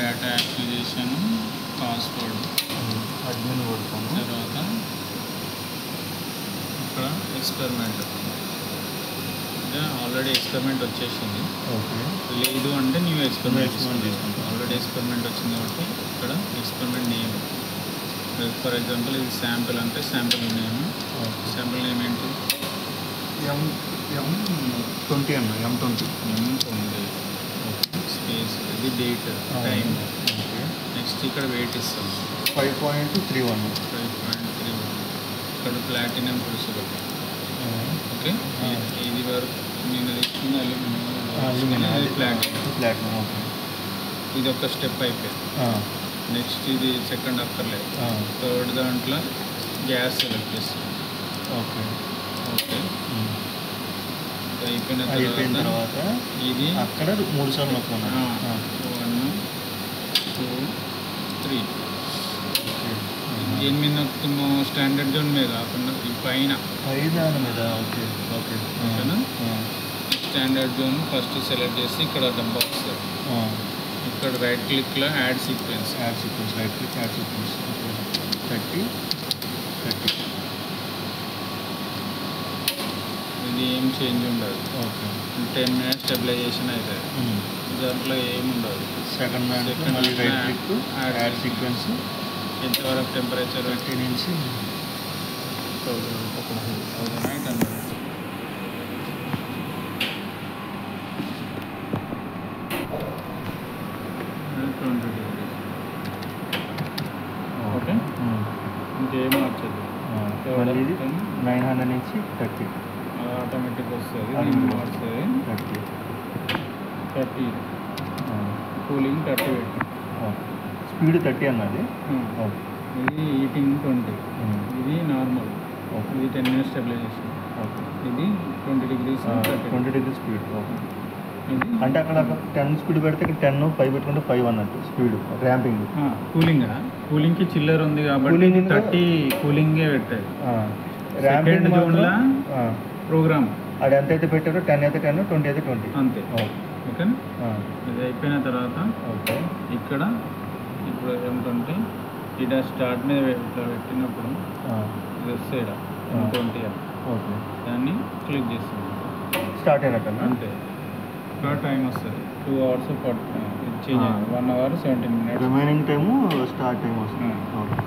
Data activation, password, admin కొడతాను. తర్వాత ఇక్కడ ఎక్స్పెరిమెంట్, అంటే ఆల్రెడీ ఎక్స్పెరిమెంట్ వచ్చేసింది. ఓకే, లేదు అంటే న్యూ ఎక్స్పెరిమెంట్ తీసుకుంటాం. ఆల్రెడీ ఎక్స్పెరిమెంట్ వచ్చింది కాబట్టి ఇక్కడ ఎక్స్పెరిమెంట్ నేమ్, ఫర్ ఎగ్జాంపుల్ ఇది శాంపిల్ అంటే శాంపిల్ నేమ్. శాంపిల్ నేమ్ ఏంటి? M20 అన్న, M20 స్పేస్, ఇది డేట్, టైం. నెక్స్ట్ ఇక్కడ వెయిట్ ఇస్తాం 5.31. ఇక్కడ ప్లాటినం క్రూసిబుల్. ఓకే, ఇది వరకు నేను తీసుకున్న అల్యూమినియం, ప్లాటినం. ఓకే, ఇది ఒక స్టెప్ అయిపోయింది. నెక్స్ట్ ఇది సెకండ్ అక్కర్లేదు. థర్డ్ దాంట్లో గ్యాస్ సెలెక్ట్ చేస్తాం. ఓకే ఓకే, అయిపోయిన తర్వాత ఇది అక్కడ 3 సార్లు నొక్కున్నాను. 1 2 3. దేని మీద నొక్కుతాము? స్టాండర్డ్ జోన్ మీద కాకుండా ఈ పైన మీద. ఓకే ఓకే, ఓకేనా? స్టాండర్డ్ జోన్ ఫస్ట్ సెలెక్ట్ చేసి ఇక్కడ డబ్బా వస్తుంది. ఇక్కడ రైట్ క్లిక్లో add sequence, right click, add sequence. 30. ఇది ఏం చేంజ్ ఉండదు. ఓకే, 10 minutes స్టెబిలైజేషన్ అవుతుంది. దాంట్లో ఏముండదు. సెకండ్ మళ్ళీ రైట్ క్లిక్, యాడ్ సీక్వెన్స్. ఎంతవరకు టెంపరేచర్? 30 నుంచి 1800. ఓకే, ఇంకేం మార్చదు. 900 నుంచి 30 ఆటోమేటిక్ వస్తుంది. 30 కూలింగ్ 30 పెట్టి, స్పీడ్ 30 అన్నది. ఇది హీటింగ్ 20. ఇది నార్మల్. ఇది 10 minutes స్టెబిలైజేషన్. ఇది 20 degrees 20 degrees స్పీడ్. ఇది అంటే అక్కడ 10 స్పీడ్ పెడితే ఇక్కడ 10 5 పెట్టుకుంటే 5 అన్నట్టు స్పీడ్ ర్యాంపింగ్. కూలింగ్కి చిల్లర్ ఉంది కాబట్టి 30 కూలింగే పెట్టారు. సెకండ్ జోన్లో ప్రోగ్రామ్ అది ఎంత అయితే పెట్టారో 10 అయితే 10, 20 అయితే 20 అంతే. ఓకేనా? ఇది అయిపోయిన తర్వాత ఓకే, ఇక్కడ ఇప్పుడు ఏమిటంటే ఇక్కడ స్టార్ట్ మీద ఇట్లా పెట్టినప్పుడు ఇది వస్తే 20. ఓకే, దాన్ని క్లిక్ చేస్తుంది, స్టార్ట్ అయినట్టు అంతే. ఇక్కడ టైం వస్తుంది 2 hours change 1 hour 17 minutes. Remaining time start time వస్తుంది. ఓకే.